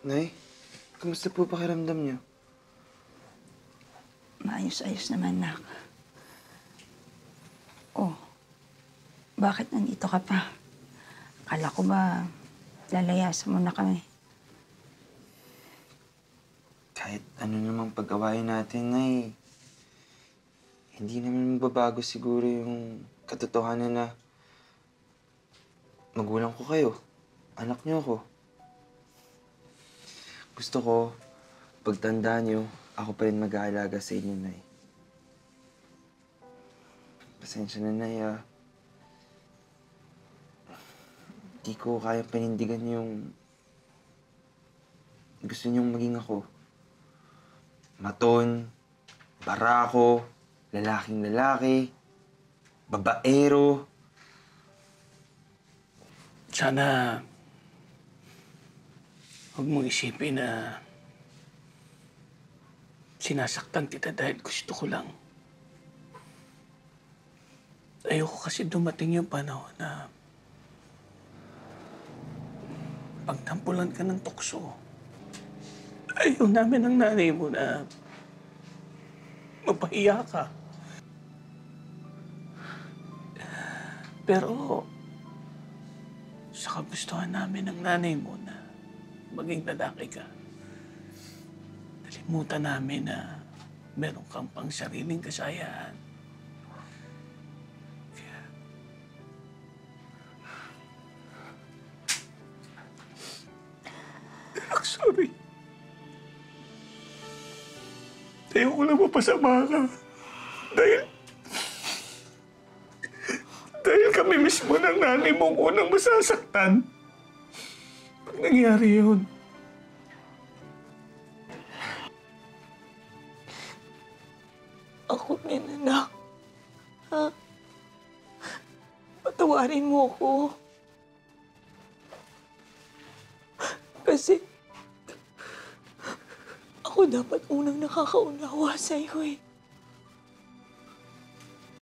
Nay, kamusta po pakiramdam niyo? Maayos-ayos naman, nak. Oh, bakit nandito ka pa? Akala ko ba lalayasan mo na kami? Kahit ano namang pag-awayin natin, Nay, hindi naman mababago siguro yung katotohanan na magulang ko kayo. Anak niyo ako. Gusto ko, pagtanda niyo, ako pa rin mag-aalaga sa inyo, Nay. Pasensya na, Nay, ah. Di ko kaya panindigan yung gusto niyong maging ako. Maton, barako, lalaking lalaki, babaero. Sana huwag mong isipin na sinasaktan kita dahil gusto ko lang. Ayoko kasi dumating yung panahon na pagtampulan ka ng tukso. Ayaw namin ng nanay mo na mapahiya ka. Pero sa kagustuhan namin ng nanay mo na maging lalaki ka, nalimutan namin na meron kang pang sariling kasayaan. Kaya, Anak, sorry. Ayaw ko lang mapasama ka. Dahil kami mismo ng nanay mong unang masasaktan. Pag nangyari yun. Ako din, anak. Ha? Patawarin mo ko. Kasi ako dapat unang nakakaunawa sa'yo eh.